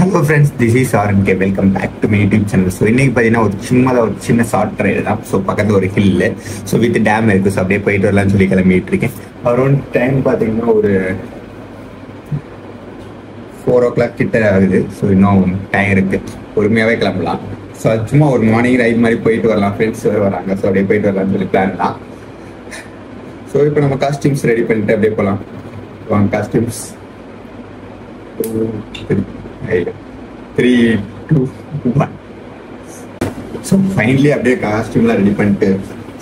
Hello friends, this is RNK. Welcome back to my YouTube channel. So இன்னைக்கு பார்த்தீங்கன்னா ஒரு சின்ன ஷார்ட் ரைடு தான். ஸோ பக்கத்தில் ஒரு ஹில்லு, ஸோ வித் டேம் இருக்குது. ஸோ அப்படியே போயிட்டு வரலாம்னு சொல்லி கிளம்பிட்டு இருக்கேன். அரௌண்ட் டைம் பார்த்தீங்கன்னா ஒரு 4 o'clock கிட்ட ஆகுது. ஸோ இன்னும் டைம் இருக்குது, பொறுமையாகவே கிளம்பலாம். ஸோ அது சும்மா ஒரு மார்னிங் ரைட் மாதிரி போயிட்டு வரலாம். ஃப்ரெண்ட்ஸ் வராங்க, ஸோ அப்படியே போயிட்டு வரலாம்னு சொல்லி பிளான் தான். ஸோ இப்போ நம்ம காஸ்டியூம்ஸ் ரெடி பண்ணிட்டு அப்படியே போகலாம். வாங்க, காஸ்டியூம்ஸ் 3, 2, 1. ஸோ ஃபைனலி அப்படியே காஸ்டியூம்லாம் ரெடி பண்ணிட்டு,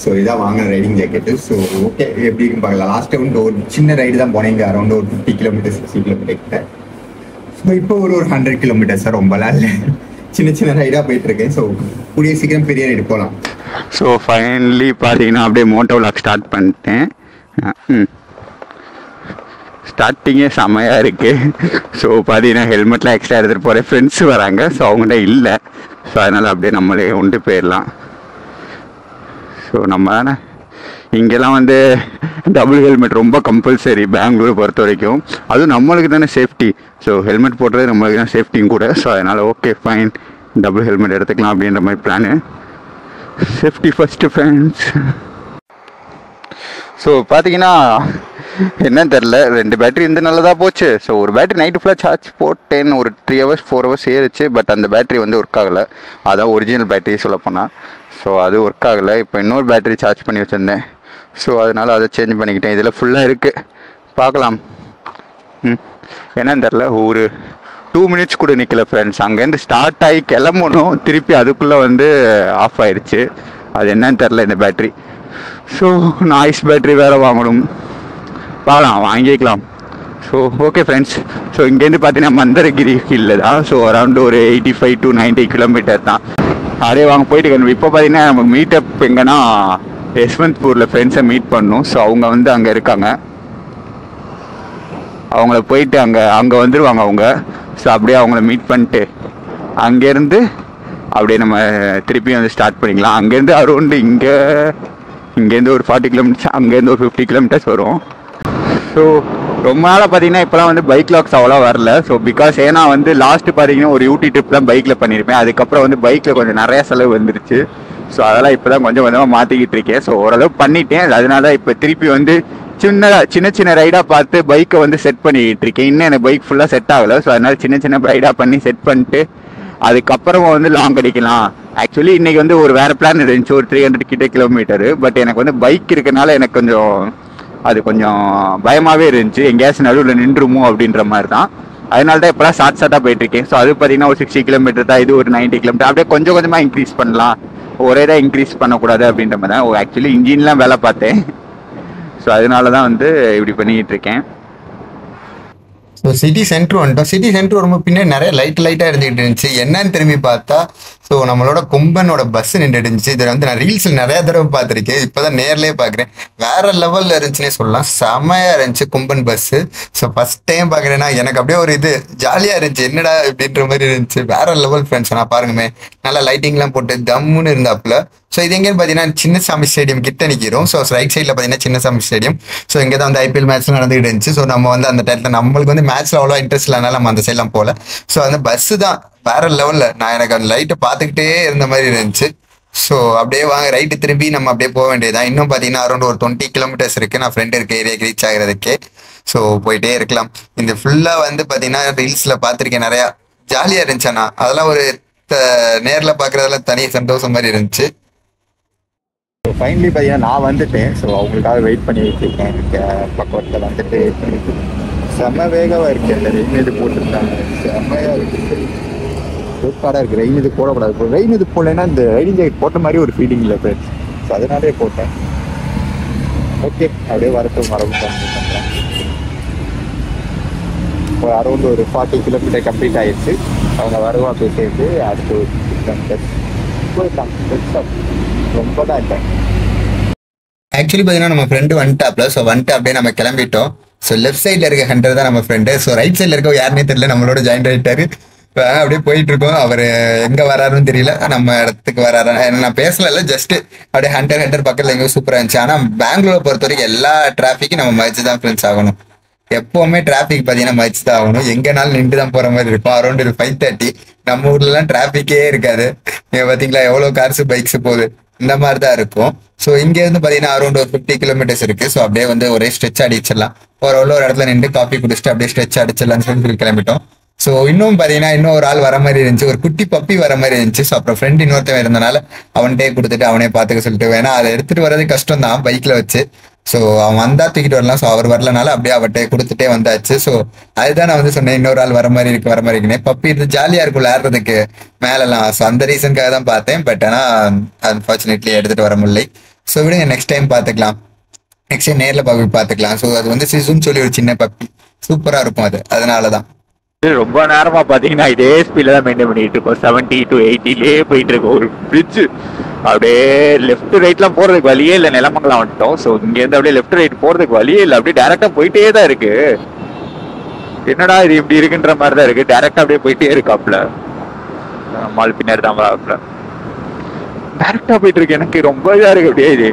ஸோ இதான் வாங்கின ரைடிங் ஜாக்கெட்டு. ஸோ ஓகே, எப்படி இருக்குன்னு பார்க்கலாம். லாஸ்ட் டைம் ஒரு சின்ன ரைடு தான் போனேங்க, அரௌண்ட் ஒரு 50 kilometers 60 kilometers. ஸோ இப்போ ஒரு 100 kilometers, ரொம்பலாம் இல்லை, சின்ன சின்ன ரைடாக போயிட்டுருக்கேன். ஸோ கூடிய சீக்கிரம் பெரிய ரைடு போகலாம். ஸோ ஃபைனலி பார்த்தீங்கன்னா அப்படியே மோட்டோ விளாக் ஸ்டார்ட் பண்ணிட்டேன். ஸ்டார்டிங்கே செம்மையாக இருக்குது. ஸோ பார்த்தீங்கன்னா ஹெல்மெட்லாம் எக்ஸ்ட்ரா எடுத்துகிட்டு போகிறேன். ஃப்ரெண்ட்ஸு வராங்க, ஸோ அவங்கள்ட்ட இல்லை. ஸோ அதனால் அப்படியே நம்மளே கொண்டு போயிடலாம். ஸோ நம்ம தானே இங்கெல்லாம் வந்து டபுள் ஹெல்மெட் ரொம்ப கம்பல்சரி பெங்களூரை பொறுத்த வரைக்கும். அதுவும் நம்மளுக்கு தானே சேஃப்டி. ஸோ ஹெல்மெட் போடுறது நம்மளுக்கு தான் சேஃப்டியும் கூட. ஸோ அதனால் ஓகே ஃபைன், டபுள் ஹெல்மெட் எடுத்துக்கலாம் அப்படின்ற மாதிரி plan. Safety first friends. So பார்த்தீங்கன்னா என்னன்னு தெரில, 2 பேட்டரி இருந்து நல்லதாக போச்சு. ஸோ ஒரு பேட்டரி நைட்டு ஃபுல்லாக சார்ஜ் போட்டேன், ஒரு 3 hours 4 hours ஏறிச்சு. பட் அந்த பேட்டரி வந்து ஒர்க் ஆகலை. அதான் ஒரிஜினல் பேட்டரி சொல்லப்போனால். ஸோ அது ஒர்க் ஆகலை. இப்போ இன்னொரு பேட்டரி சார்ஜ் பண்ணி வச்சுருந்தேன். ஸோ அதனால் அதை சேஞ்ச் பண்ணிக்கிட்டேன். இதில் ஃபுல்லாக இருக்குது, பார்க்கலாம். என்னன்னு தெரில, ஒரு 2 minutes கூட நிற்கல ஃப்ரெண்ட்ஸ். அங்கேருந்து ஸ்டார்ட் ஆகி கிளம்பணும், திருப்பி அதுக்குள்ளே வந்து ஆஃப் ஆயிடுச்சு. அது என்னன்னு தெரில இந்த பேட்டரி. ஸோ நாய்ஸ் பேட்டரி வேறு வாங்கணும், பார்க்கலாம், வாங்கிக்கலாம். So okay friends. ஸோ இங்கேருந்து பார்த்தீங்கன்னா மந்தரகிரி ஹில்ல தான். ஸோ அரௌண்ட் ஒரு 85 to 90 kilometers தான். அப்படியே வாங்க போயிட்டு இருக்கணும். இப்போ பார்த்தீங்கன்னா நமக்கு மீட்டப் எங்கன்னா யஸ்வந்த்பூரில் ஃப்ரெண்ட்ஸை மீட் பண்ணணும். ஸோ அவங்க வந்து அங்கே இருக்காங்க, அவங்கள போயிட்டு அங்கே வந்துடுவாங்க அவங்க. ஸோ அப்படியே அவங்கள மீட் பண்ணிட்டு அங்கேருந்து அப்படியே நம்ம திருப்பி வந்து ஸ்டார்ட் பண்ணிக்கலாம். அங்கேருந்து அரௌண்டு இங்கேருந்து ஒரு 40 kilometers, அங்கேருந்து ஒரு 50 kilometers வரும். ஸோ ரொம்ப நாளாக பார்த்தீங்கன்னா இப்போலாம் வந்து பைக் லாக்ஸ் அவ்வளோ வரல. ஸோ பிகாஸ் ஏன்னா வந்து லாஸ்ட்டு பார்த்தீங்கன்னா ஒரு ஊட்டி ட்ரிப் தான் பைக்கில் பண்ணியிருப்பேன். அதுக்கப்புறம் வந்து பைக்கில் கொஞ்சம் நிறையா செலவு வந்துருச்சு. ஸோ அதெல்லாம் இப்போ தான் கொஞ்சம் கொஞ்சமாக மாற்றிக்கிட்டு இருக்கேன். ஸோ ஓரளவு பண்ணிட்டேன். அதனால இப்போ திருப்பி வந்து சின்ன ரைடாக பார்த்து பைக்கை வந்து செட் பண்ணிக்கிட்டு இருக்கேன். இன்னும் எனக்கு பைக் ஃபுல்லாக செட் ஆகலை. ஸோ அதனால சின்ன ரைடாக பண்ணி செட் பண்ணிட்டு அதுக்கப்புறமா வந்து லாங் அடிக்கலாம். ஆக்சுவலி இன்றைக்கி வந்து ஒரு வேறு பிளான் இருந்துச்சு, ஒரு 300 kilometers. பட் எனக்கு வந்து பைக் இருக்கனால எனக்கு கொஞ்சம் பயமாகவே இருந்துச்சு, எங்கேயாச்சும் நடுவில் நின்றுமோ அப்படின்ற மாதிரி தான். அதனால தான் இப்போலாம் ஷார்ட்டாக போயிட்டுருக்கேன். ஸோ அது பார்த்தீங்கன்னா ஒரு 60 kilometers தான், இது ஒரு 90 kilometers. அப்படியே கொஞ்சம் கொஞ்சமாக இன்க்ரீஸ் பண்ணலாம், ஒரே தான் இன்க்ரீஸ் பண்ணக்கூடாது அப்படின்ற மாதிரி தான். ஆக்சுவலி இன்ஜின்லாம் வேலை பார்த்தேன். ஸோ அதனால தான் வந்து இப்படி பண்ணிக்கிட்டு இருக்கேன். ஸோ சிட்டி சென்டர் வந்துட்டோம். சிட்டி சென்டர் ரொம்ப பின்னாடி நிறைய லைட்டாக இருந்துகிட்டு இருந்துச்சு. என்னன்னு திரும்பி பார்த்தா ஸோ நம்மளோட கொம்பனோட பஸ் நின்றுட்டு இருந்துச்சு. இதில் வந்து நான் ரீல்ஸில் நிறைய தடவை பார்த்துருக்கேன், இப்போ தான் நேர்லேயே பார்க்குறேன். வேற லெவலில் இருந்துச்சுன்னே சொல்லலாம், செமையாக இருந்துச்சு கொம்பன் பஸ்ஸு. ஸோ ஃபஸ்ட் டைம் பார்க்குறேன்னா எனக்கு அப்படியே ஒரு ஜாலியாக இருந்துச்சு, என்னடா இப்படின்ற மாதிரி இருந்துச்சு. வேற லெவல் ஃப்ரெண்ட்ஸ். நான் பாருங்கமே, நல்லா லைட்டிங்லாம் போட்டு தம்முன்னு இருந்தாப்புல. ஸோ இது எங்கேன்னு பார்த்தீங்கன்னா சின்னசாமி ஸ்டேடியம் கிட்ட நிற்கிறோம். ஸோ ரைட் சைடில் பார்த்தீங்கன்னா சின்னசாமி ஸ்டேடியம். ஸோ இங்கே தான் வந்து IPL மேட்ச்லாம் நடந்துகிட்டு இருந்துச்சு. ஸோ நம்ம வந்து அந்த டைத்தில் நம்மளுக்கு வந்து மேட்ச்சில் அவ்வளோ இன்ட்ரெஸ்ட் இல்லைனால நம்ம அந்த சைட்லாம் போகல. ஸோ அந்த பஸ்ஸு தான் வேற லெவலில். நான் எனக்கு அந்த லைட்டை பார்த்துக்கிட்டே இருந்த மாதிரி இருந்துச்சு. ஸோ அப்படியே வாங்க ரைட்டு திரும்பி நம்ம அப்படியே போக வேண்டியதுதான். இன்னும் பார்த்தீங்கன்னா அரௌண்ட் ஒரு 20 kilometers இருக்குது நான் ஃப்ரெண்ட் இருக்க ஏரியாவுக்கு ரீச் ஆகிறதுக்கே. ஸோ போயிட்டே இருக்கலாம். இந்த ஃபுல்லாக வந்து பார்த்தீங்கன்னா ரீல்ஸில் பார்த்துருக்கேன், நிறையா ஜாலியாக இருந்துச்சு. ஆனால் அதெல்லாம் ஒரு நேரில் பார்க்குறதெல்லாம் தனி சந்தோஷம் மாதிரி இருந்துச்சு. ஸோ ஃபைனலி பார்த்தீங்கன்னா நான் வந்துட்டேன். ஸோ அவங்களுக்காக வெயிட் பண்ணி வச்சுருக்கேன். எனக்கு பக்கத்தில் வந்துட்டு செம்ம வேகமாக இருக்குது. அந்த ரெயின் இது போட்டுருக்காங்க, செம்மையாக இருக்குது, சூப்பராக இருக்குது. ரெயின் இது போடக்கூடாது. ரெயின் இது போடலைன்னா இந்த ரைடிங் ஜாக்கெட் போட்ட மாதிரி ஒரு ஃபீலிங் இல்லை ஃப்ரெண்ட்ஸ். ஸோ அதனாலே போட்டேன். ஓகே, அப்படியே வரட்டும் பண்ணுறேன். இப்போ அரௌண்ட் ஒரு 40 kilometers கம்ப்ளீட் ஆகிடுச்சு. அவங்க வருவா பேசிட்டு அடுத்து ஒரு 6 kilometers ரொம்ப தான் இல்லை. ஆக்சுவலி பார்த்தீங்கன்னா நம்ம ஃப்ரெண்டு வந்துட்டாப்ல. ஸோ வந்துட்டு அப்படியே நம்ம கிளம்பிட்டோம். ஸோ லெஃப்ட் சைடில் இருக்க ஹண்டர் தான் நம்ம ஃப்ரெண்டு. ஸோ ரைட் சைடில் இருக்க யாருன்னே தெரியல, நம்மளோட ஜாயின் ஆகிட்டாரு. அப்படியே போயிட்டு இருக்கோம். அவர் எங்கே வராருன்னு தெரியல, நம்ம இடத்துக்கு வராரு. நான் பேசல, ஜஸ்ட் அப்படியே ஹண்டர் பக்கத்தில் எங்கேயும் சூப்பராக இருந்துச்சு. ஆனால் பெங்களூரை பொறுத்த வரைக்கும் எல்லா டிராஃபிக்கும் நம்ம மதிச்சு தான் ஃப்ரெண்ட்ஸ் ஆகணும். எப்பவுமே டிராபிக் பாத்தீங்கன்னா மதிச்சு தான் ஆகணும். எங்கனாலும் நின்று தான் போற மாதிரி இருக்கும். அரௌண்ட் ஒரு 5:30. நம்ம ஊர்ல எல்லாம் டிராபிக்கே இருக்காது. நீங்க பாத்தீங்களா எவ்வளவு கார்ஸ் பைக்ஸ் போகுது, இந்த மாதிரி தான் இருக்கும். ஸோ இங்க இருந்து பாத்தீங்கன்னா அரௌண்ட் ஒரு 50 கிலோமீட்டர்ஸ் இருக்கு. ஸோ அப்படியே வந்து ஒரே ஸ்ட்ரெச் அடிச்சிடலாம். ஒரு இடத்துல நின்று காப்பி குடிச்சிட்டு அப்படியே ஸ்ட்ரெச் அடிச்சிடலாம்னு சொல்லி கிளம்பிட்டோம். ஸோ இன்னும் பார்த்தீங்கன்னா இன்னும் ஒரு ஆள் வர மாதிரி இருந்துச்சு, ஒரு குட்டி பப்பி வர மாதிரி இருந்துச்சு. ஸோ அப்புறம் ஃப்ரெண்ட் இன்னொருத்தவன் இருந்தனால அவன்கிட்டே கொடுத்துட்டு அவனே பார்த்துக்க சொல்லிட்டு, வேணா அதை எடுத்துட்டு வர்றது கஷ்டம் தான் பைக்ல வச்சு. ஸோ அவன் வந்தா தூக்கிட்டு வரலாம். ஸோ அவர் வரலனால அப்படியே அவட்டே கொடுத்துட்டே வந்தாச்சு. ஸோ அதுதான் நான் வந்து சொன்னேன், இன்னொரு ஆள் வர மாதிரி இருக்குன்னு. பப்பி இருந்து ஜாலியா இருக்கும் விளையாடுறதுக்கு மேலலாம். ஸோ அந்த ரீசனுக்காக தான் பார்த்தேன். பட் ஆனால் அன்ஃபார்ச்சுனேட்லி எடுத்துட்டு வர முடியல. ஸோ விடுங்க, நெக்ஸ்ட் டைம் பார்த்துக்கலாம். நெக்ஸ்ட் டைம் நேரில் பார்த்துக்கலாம். ஸோ அது வந்து சிசுன்னு சொல்லி ஒரு சின்ன பப்பி, சூப்பராக இருக்கும் அது, அதனால தான். ரொம்ப நேரமா பாத்தீங்கன்னா இதே ஸ்பீட்ல தான் மெயின்டைன் பண்ணிட்டு இருக்கோம். 70 to 80 போயிட்டு இருக்கோம். ஒரு பிரிட்ஜ் அப்படியே லெஃப்ட் ரைட்லாம் போறதுக்கு வழியே இல்லை. நிலமங்கலம் வந்துட்டோம். ஸோ இங்க இருந்து அப்படியே லெஃப்ட் ரைட் போறதுக்கு வழியே இல்லை. அப்படியே டைரக்டா போயிட்டே தான் இருக்கு. என்னடா இது இப்படி இருக்குன்ற மாதிரி தான் இருக்கு. டைரக்டா அப்படியே போயிட்டே இருக்காப்ல. மால் பின்னாடி தான் வராப்ல. டைரக்டா போயிட்டு இருக்கு. எனக்கு ரொம்ப இதா இருக்கு அப்படியே இது.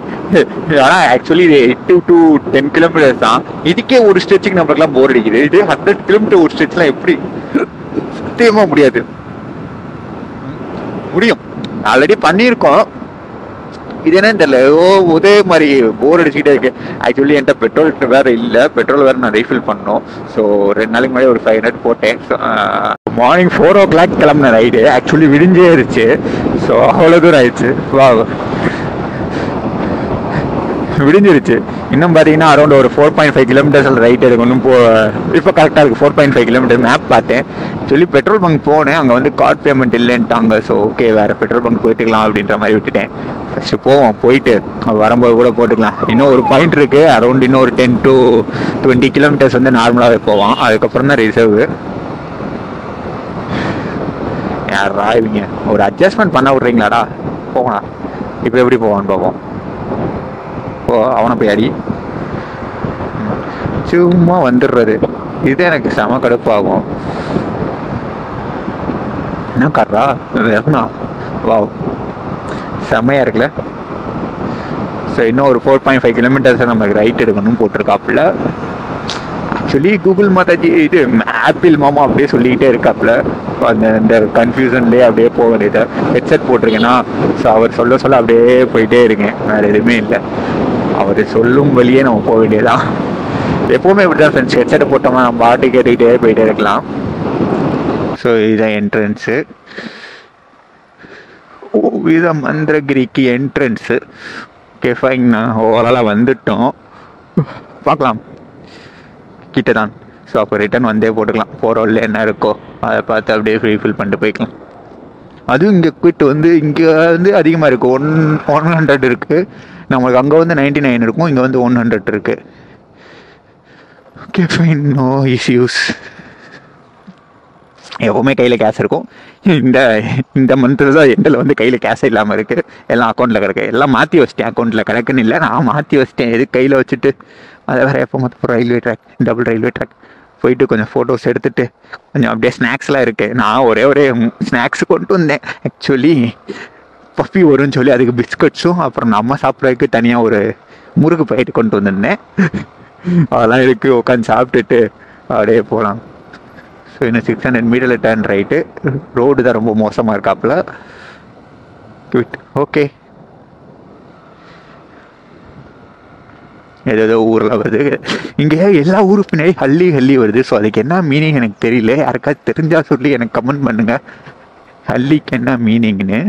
ஆனா ஆக்சுவலி இது 8 to 10 கிலோமீட்டர்ஸ் தான். இதுக்கே ஒரு ஸ்ட்ரெச்சுக்கு நம்மளுக்குலாம் போர் அடிக்குது. இது 100 கிலோமீட்டர் ஒரு ஸ்ட்ரெச்லாம் எப்படி? சத்தியமா முடியாது. முடியும், ஆல்ரெடி பண்ணியிருக்கோம். இது என்னன்னு தெரியல, ஒரே மாதிரி போர் அடிச்சுக்கிட்டே இருக்கு. ஆக்சுவலி என்கிட்ட பெட்ரோல் வேற இல்லை. பெட்ரோல் வேற நான் ரீஃபில் பண்ணணும். ஸோ 2 நாளைக்கு முன்னாடி ஒரு 500 போட்டேன். மார்னிங் 4 o'clock கிளம்பின ரைடு. ஆக்சுவலி விடிஞ்சே இருந்துச்சு. ஸோ அவ்வளோ தூரம் ஆயிடுச்சு. வா விடிஞ்சிருச்சு. இன்னும் பார்த்தீங்கன்னா அரௌண்ட் ஒரு 4.5 கிலோமீட்டர்ஸ் ரைட் எடுக்கணும். இப்போ கரெக்டாக இருக்குது. 4.5 கிலோமீட்டர் மேப் பார்த்தேன். சொல்லி பெட்ரோல் பங்க் போனேன். அங்கே வந்து கார்ட் பேமெண்ட் இல்லைன்ட்டாங்க. ஸோ ஓகே, வேறு பெட்ரோல் பங்க் போயிட்டுக்கலாம் அப்படின்ற மாதிரி விட்டுட்டேன். ஃபஸ்ட்டு போவோம், போயிட்டு வரும்போது கூட போட்டுக்கலாம். இன்னும் ஒரு பாயிண்ட் இருக்குது. அரௌண்ட் இன்னும் ஒரு 10 to 20 கிலோமீட்டர்ஸ் வந்து நார்மலாகவே போவான். அதுக்கப்புறம் தான் ரிசர்வ். யாரா இவங்க ஒரு அட்ஜஸ்ட்மெண்ட் பண்ண விட்றீங்களாடா? போகலாம். இப்போ எப்படி போவான்னு பார்ப்போம். ஓ, அவனை போய் அடி. சும்மா வந்துடுறது. இது எனக்கு செம கடுப்பாகும். என்ன காரா வேணா? வா, செம்மையா இருக்குல்ல. ஸோ இன்னும் ஒரு 4.5 கிலோமீட்டர்ஸ் நமக்கு ரைட் எடுக்கணும் போட்டிருக்காப்புல. ஆக்சுவலி கூகுள் மாதாஜி இது ஆப்பிள் மாமா அப்படியே சொல்லிக்கிட்டே இருக்காப்புல. அந்த கன்ஃபியூஷன்லேயே அப்படியே போக வேண்டியது. ஹெட்செட் போட்டிருக்கேன்னா ஸோ அவர் சொல்ல அப்படியே போயிட்டே இருக்கேன். வேறு எதுவுமே இல்லை. அவர் சொல்லும் வழியே நம்ம போக வேண்டியதான். எப்போவுமே இப்படி தான் ஃப்ரெண்ட்ஸ். ஹெட்செட்டை போட்டோமா நம்ம பாட்டு கேட்டுக்கிட்டே போயிட்டே இருக்கலாம். ஸோ இதுதான் என்ட்ரன்ஸு. இது மந்திரகிரிக்கு என்ட்ரன்ஸு. ஓகே ஃபைன், ஓவராலாக வந்துட்டோம். பார்க்கலாம், கிட்ட தான். ஸோ அப்போ ரிட்டர்ன் வந்தே போட்டுக்கலாம். போகிற வழியில் என்ன இருக்கோ அதை பார்த்து அப்படியே ஃபில் பண்ணிட்டு போய்க்கலாம். அதுவும் இங்கே குவிட் வந்து இங்கே வந்து அதிகமாக இருக்குது. 100 இருக்குது. நம்மளுக்கு அங்கே வந்து 99 இருக்கும். இங்கே வந்து 100 இருக்குது. Okay fine, no issues. எப்போவுமே கையில் கேஷ் இருக்கும். இந்த மந்த்தில் தான் எண்டில் வந்து கையில் கேஷ் இல்லாமல் இருக்குது. எல்லாம் அக்கௌண்ட்டில் கிடக்கு. எல்லாம் மாற்றி வச்சிட்டேன். அக்கௌண்ட்டில் கிடக்குன்னு இல்லை, நான் மாற்றி வச்சிட்டேன். எது கையில் வச்சுட்டு அதை வேறு எப்போ மொத்தம் railway track, double railway track போயிட்டு கொஞ்சம் ஃபோட்டோஸ் எடுத்துகிட்டு கொஞ்சம் அப்படியே ஸ்நாக்ஸ்லாம் இருக்குது. நான் ஒரே ஸ்நாக்ஸ் கொண்டு வந்தேன். ஆக்சுவலி பப்பி வரும்னு சொல்லி அதுக்கு பிஸ்கட்ஸும் அப்புறம் நம்ம சாப்பிட்றதுக்கு தனியாக ஒரு முறுக்கு பாக்கெட்டு கொண்டு வந்திருந்தேன். அதெல்லாம் இருக்குது. உட்காந்து சாப்பிட்டுட்டு அப்படியே போகலாம். ஸோ இன்னும் 600 மீட்டரில் டர்ன் ரைட்டு. ரோடு தான் ரொம்ப மோசமாக இருக்காப்புல. குவிட். ஓகே, ஏதோ ஊரில் வருது. இங்கே எல்லா ஊருக்கு பின்னாடி ஹல்லி வருது. ஸோ அதுக்கு என்ன மீனிங் எனக்கு தெரியல. யாருக்காவது தெரிஞ்சா சொல்லி எனக்கு கமெண்ட் பண்ணுங்க, ஹல்லிக்கு என்ன மீனிங்னு.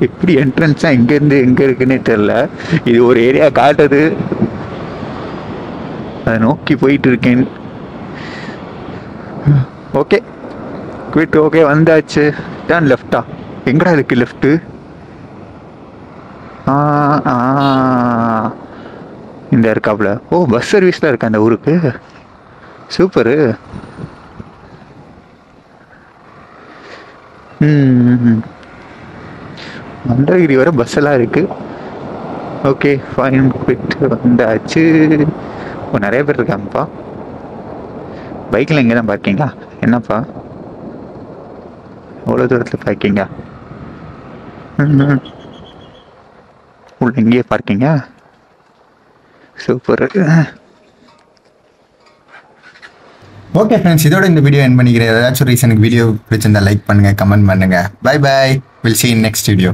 எப்படி என்ட்ரன்ஸாக எங்கேருந்து எங்கே இருக்குன்னே தெரில. இது ஒரு ஏரியா காட்டுது, அதை நோக்கி போயிட்டு இருக்கேன். Okay quit. ஓகே வந்தாச்சு. டர்ன் லெஃப்டா? எங்கடா இருக்கு லெஃப்ட்டு? இந்த இருக்காப்புல. ஓ, பஸ் சர்வீஸ்லாம் இருக்கா அந்த ஊருக்கு. சூப்பரு. மந்திரகிரி வர பஸ் எல்லாம் இருக்கு. ஓகே ஃபைன், குவிட் வந்தாச்சு. ஓ, நிறைய பேர் இருக்காங்கப்பா. பைக்கில் இங்கே தான் பார்க்கிங்களா? என்னப்பா அவ்வளோ தூரத்தில் பார்க்கிங்கா? உள்ள எங்கேயே பார்க்கிங்க? சூப்பர். ஓகே ஃப்ரெண்ட்ஸ், இதோட இந்த வீடியோ என் பண்ணிக்கிறேன். ஏதாச்சும் ரீசனுக்கு வீடியோ பிடிச்சிருந்தா லைக் பண்ணுங்க, கமெண்ட் பண்ணுங்க. Bye bye, will see you in next video.